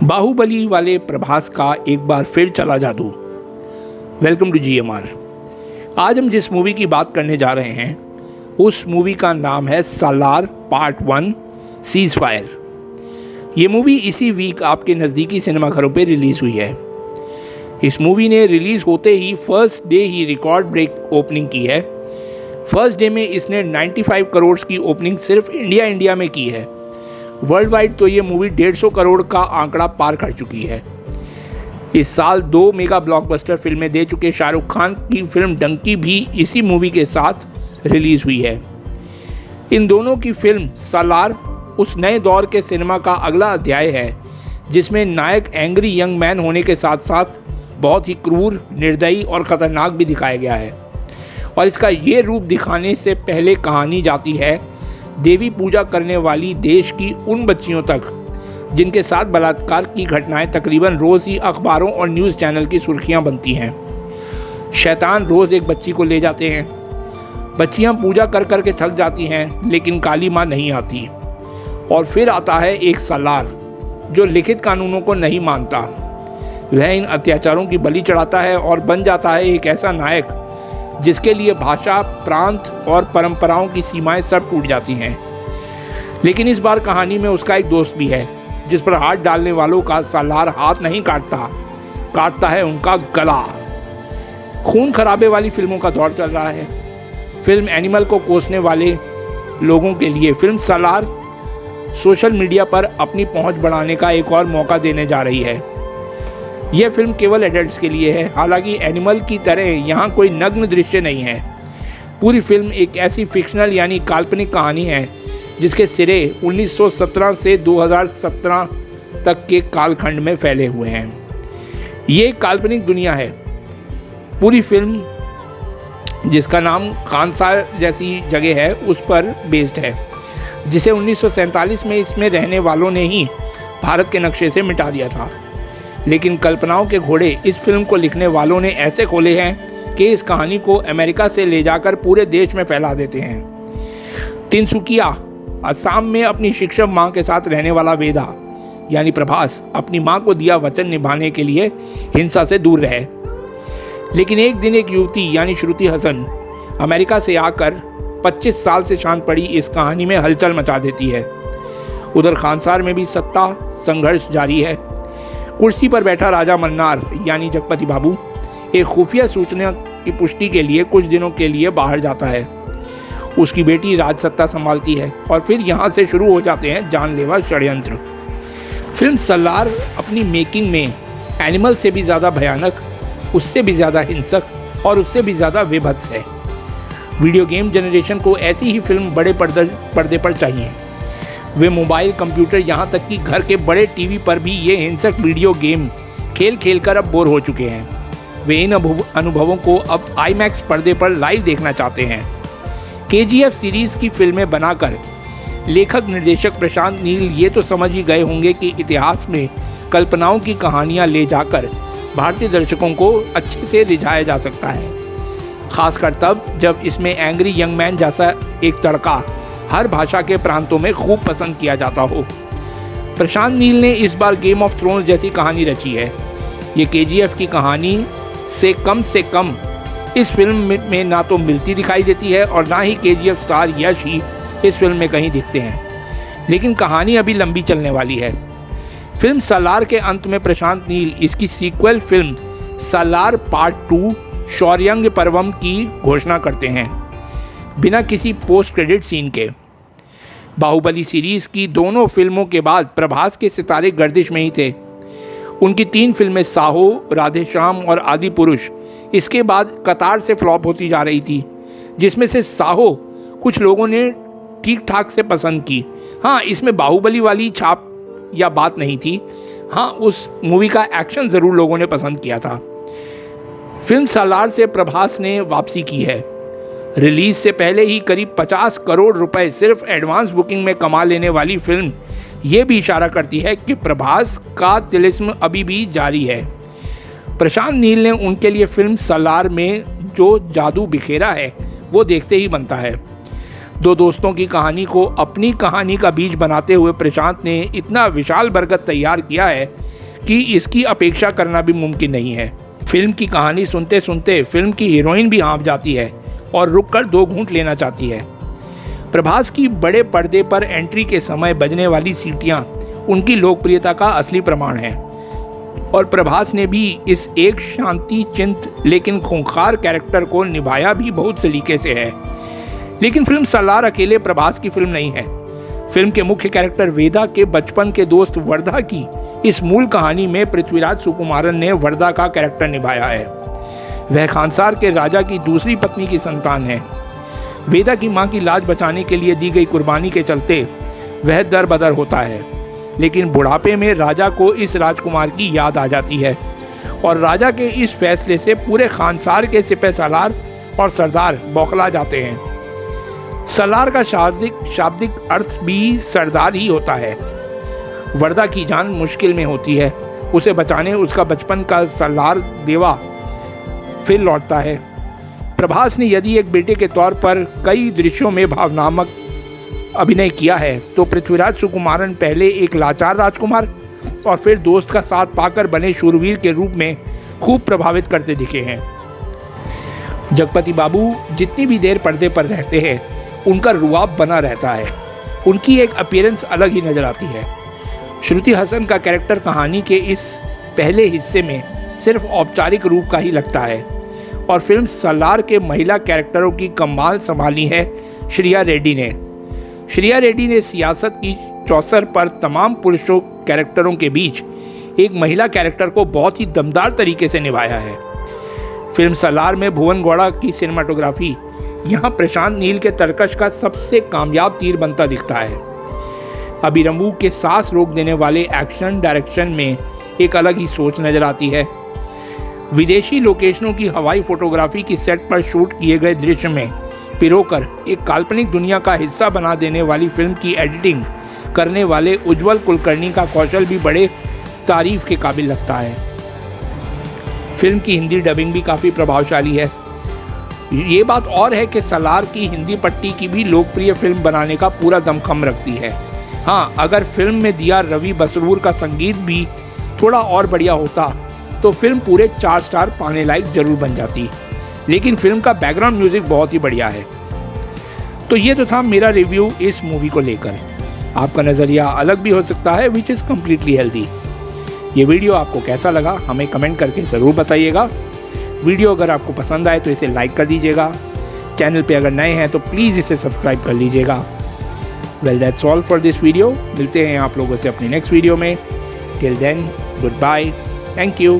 बाहुबली वाले प्रभास का एक बार फिर चला जादू। Welcome to GMR। आज हम जिस मूवी की बात करने जा रहे हैं उस मूवी का नाम है सालार पार्ट 1 सीज फायर। ये मूवी इसी वीक आपके नज़दीकी सिनेमाघरों पे रिलीज़ हुई है। इस मूवी ने रिलीज़ होते ही फर्स्ट डे ही रिकॉर्ड ब्रेक ओपनिंग की है। फर्स्ट डे में इसने 95 करोड़ की ओपनिंग सिर्फ इंडिया में की है। वर्ल्ड वाइड तो ये मूवी 150 करोड़ का आंकड़ा पार कर चुकी है। इस साल 2 मेगा ब्लॉकबस्टर फिल्में दे चुके शाहरुख खान की फिल्म डंकी भी इसी मूवी के साथ रिलीज़ हुई है। इन दोनों की फिल्म सालार उस नए दौर के सिनेमा का अगला अध्याय है जिसमें नायक एंग्री यंग मैन होने के साथ साथ बहुत ही क्रूर, निर्दयी और ख़तरनाक भी दिखाया गया है। और इसका ये रूप दिखाने से पहले कहानी जाती है देवी पूजा करने वाली देश की उन बच्चियों तक जिनके साथ बलात्कार की घटनाएं तकरीबन रोज़ ही अखबारों और न्यूज़ चैनल की सुर्खियां बनती हैं। शैतान रोज़ एक बच्ची को ले जाते हैं। बच्चियां पूजा कर कर के थक जाती हैं लेकिन काली माँ नहीं आती। और फिर आता है एक सालार जो लिखित कानूनों को नहीं मानता। वह इन अत्याचारों की बलि चढ़ाता है और बन जाता है एक ऐसा नायक जिसके लिए भाषा, प्रांत और परंपराओं की सीमाएं सब टूट जाती हैं। लेकिन इस बार कहानी में उसका एक दोस्त भी है जिस पर हाथ डालने वालों का सालार हाथ नहीं काटता है उनका गला। खून खराबे वाली फिल्मों का दौर चल रहा है। फिल्म एनिमल को कोसने वाले लोगों के लिए फिल्म सालार सोशल मीडिया पर अपनी पहुंच बढ़ाने का एक और मौका देने जा रही है। यह फिल्म केवल एडल्ट्स के लिए है। हालांकि एनिमल की तरह यहाँ कोई नग्न दृश्य नहीं है। पूरी फिल्म एक ऐसी फिक्शनल यानी काल्पनिक कहानी है जिसके सिरे 1917 से 2017 तक के कालखंड में फैले हुए हैं। ये एक काल्पनिक दुनिया है। पूरी फिल्म जिसका नाम खानसार जैसी जगह है उस पर बेस्ड है जिसे 1947 में इसमें रहने वालों ने ही भारत के नक्शे से मिटा दिया था। लेकिन कल्पनाओं के घोड़े इस फिल्म को लिखने वालों ने ऐसे खोले हैं कि इस कहानी को अमेरिका से ले जाकर पूरे देश में फैला देते हैं। तिनसुकिया असम में अपनी शिक्षक माँ के साथ रहने वाला वेदा यानी प्रभास अपनी माँ को दिया वचन निभाने के लिए हिंसा से दूर रहे। लेकिन एक दिन एक युवती यानी श्रुति हसन अमेरिका से आकर 25 साल से शांत पड़ी इस कहानी में हलचल मचा देती है। उधर खानसार में भी सत्ता संघर्ष जारी है। कुर्सी पर बैठा राजा मन्नार यानी जगपति बाबू एक खुफिया सूचना की पुष्टि के लिए कुछ दिनों के लिए बाहर जाता है। उसकी बेटी राजसत्ता संभालती है और फिर यहाँ से शुरू हो जाते हैं जानलेवा षड्यंत्र। फिल्म सालार अपनी मेकिंग में एनिमल से भी ज़्यादा भयानक, उससे भी ज़्यादा हिंसक और उससे भी ज़्यादा विभत्स है। वीडियो गेम जनरेशन को ऐसी ही फिल्म बड़े पर्दे पर चाहिए। वे मोबाइल, कंप्यूटर, यहाँ तक कि घर के बड़े टीवी पर भी ये हिंसक वीडियो गेम खेल कर अब बोर हो चुके हैं। वे इन अनुभवों को अब IMAX पर्दे पर लाइव देखना चाहते हैं। KGF सीरीज़ की फिल्में बनाकर लेखक निर्देशक प्रशांत नील ये तो समझ ही गए होंगे कि इतिहास में कल्पनाओं की कहानियाँ ले जाकर भारतीय दर्शकों को अच्छे से रिझाया जा सकता है। खासकर तब जब इसमें एंग्री यंग मैन जैसा एक तड़का हर भाषा के प्रांतों में खूब पसंद किया जाता हो। प्रशांत नील ने इस बार गेम ऑफ थ्रोन्स जैसी कहानी रची है। ये KGF की कहानी से कम इस फिल्म में ना तो मिलती दिखाई देती है और ना ही KGF स्टार यश ही इस फिल्म में कहीं दिखते हैं। लेकिन कहानी अभी लंबी चलने वाली है। फिल्म सालार के अंत में प्रशांत नील इसकी सीक्वल फिल्म सालार पार्ट 2 शौर्यंग पर्वम की घोषणा करते हैं बिना किसी पोस्ट क्रेडिट सीन के। बाहुबली सीरीज़ की दोनों फिल्मों के बाद प्रभास के सितारे गर्दिश में ही थे। उनकी 3 फिल्में साहो, राधेश्याम और आदि पुरुष इसके बाद कतार से फ्लॉप होती जा रही थी, जिसमें से साहो कुछ लोगों ने ठीक ठाक से पसंद की। हाँ, इसमें बाहुबली वाली छाप या बात नहीं थी। हाँ, उस मूवी का एक्शन ज़रूर लोगों ने पसंद किया था। फिल्म सालार से प्रभास ने वापसी की है। रिलीज से पहले ही करीब 50 करोड़ रुपए सिर्फ एडवांस बुकिंग में कमा लेने वाली फिल्म ये भी इशारा करती है कि प्रभास का तिलिस्म अभी भी जारी है। प्रशांत नील ने उनके लिए फिल्म सालार में जो जादू बिखेरा है वो देखते ही बनता है। दो दोस्तों की कहानी को अपनी कहानी का बीज बनाते हुए प्रशांत ने इतना विशाल बरगद तैयार किया है कि इसकी अपेक्षा करना भी मुमकिन नहीं है। फिल्म की कहानी सुनते सुनते फिल्म की हीरोइन भी हाँफ जाती है और रुककर 2 घूंट लेना चाहती है। प्रभास की बड़े पर्दे पर एंट्री के समय बजने वाली सीटियां उनकी लोकप्रियता का असली प्रमाण है और प्रभास ने भी इस एक शांति चिंत लेकिन खूंखार कैरेक्टर को निभाया भी बहुत सलीके से है। लेकिन फिल्म सालार अकेले प्रभास की फिल्म नहीं है। फिल्म के मुख्य कैरेक्टर वेदा के बचपन के दोस्त वर्धा की इस मूल कहानी में पृथ्वीराज सुकुमारन ने वर्धा का कैरेक्टर निभाया है। वह खानसार के राजा की दूसरी पत्नी की संतान है। वेदा की मां की लाज बचाने के लिए दी गई कुर्बानी के चलते वह दरबदर होता है, लेकिन बुढ़ापे में राजा को इस राजकुमार की याद आ जाती है और राजा के इस फैसले से पूरे खानसार के सिपह सालार और सरदार बौखला जाते हैं। सालार का शाब्दिक अर्थ भी सरदार ही होता है। वर्धा की जान मुश्किल में होती है, उसे बचाने उसका बचपन का सालार देवा फिर लौटता है। प्रभास ने यदि एक बेटे के तौर पर कई दृश्यों में भावनात्मक अभिनय किया है तो पृथ्वीराज सुकुमारन पहले एक लाचार राजकुमार और फिर दोस्त का साथ पाकर बने शूरवीर के रूप में खूब प्रभावित करते दिखे हैं। जगपति बाबू जितनी भी देर पर्दे पर रहते हैं उनका रुआब बना रहता है, उनकी एक अपीयरेंस अलग ही नजर आती है। श्रुति हसन का कैरेक्टर कहानी के इस पहले हिस्से में सिर्फ औपचारिक रूप का ही लगता है और फिल्म सालार के महिला कैरेक्टरों की कमाल संभाली है श्रिया रेड्डी ने। श्रिया रेड्डी ने सियासत की चौसर पर तमाम पुरुषों कैरेक्टरों के बीच एक महिला कैरेक्टर को बहुत ही दमदार तरीके से निभाया है। फिल्म सालार में भुवन गौड़ा की सिनेमाटोग्राफी यहाँ प्रशांत नील के तरकश का सबसे कामयाब तीर बनता दिखता है। अभिरंबू के सांस रोक देने वाले एक्शन डायरेक्शन में एक अलग ही सोच नजर आती है। विदेशी लोकेशनों की हवाई फोटोग्राफी की सेट पर शूट किए गए दृश्य में पिरोकर एक काल्पनिक दुनिया का हिस्सा बना देने वाली फिल्म की एडिटिंग करने वाले उज्जवल कुलकर्णी का कौशल भी बड़े तारीफ के काबिल लगता है। फिल्म की हिंदी डबिंग भी काफ़ी प्रभावशाली है। ये बात और है कि सालार की हिंदी पट्टी की भी लोकप्रिय फिल्म बनाने का पूरा दमखम रखती है। हाँ, अगर फिल्म में दिया रवि बसरूर का संगीत भी थोड़ा और बढ़िया होता तो फिल्म पूरे 4 स्टार पाने लायक जरूर बन जाती, लेकिन फिल्म का बैकग्राउंड म्यूजिक बहुत ही बढ़िया है। तो ये तो था मेरा रिव्यू इस मूवी को लेकर। आपका नज़रिया अलग भी हो सकता है, विच इज़ कम्प्लीटली हेल्दी। ये वीडियो आपको कैसा लगा हमें कमेंट करके ज़रूर बताइएगा। वीडियो अगर आपको पसंद आए तो इसे लाइक कर दीजिएगा। चैनल पे अगर नए हैं तो प्लीज़ इसे सब्सक्राइब कर लीजिएगा। Well that's all for this video. मिलते हैं आप लोगों से अपनी नेक्स्ट वीडियो में। Till then, good bye, thank you.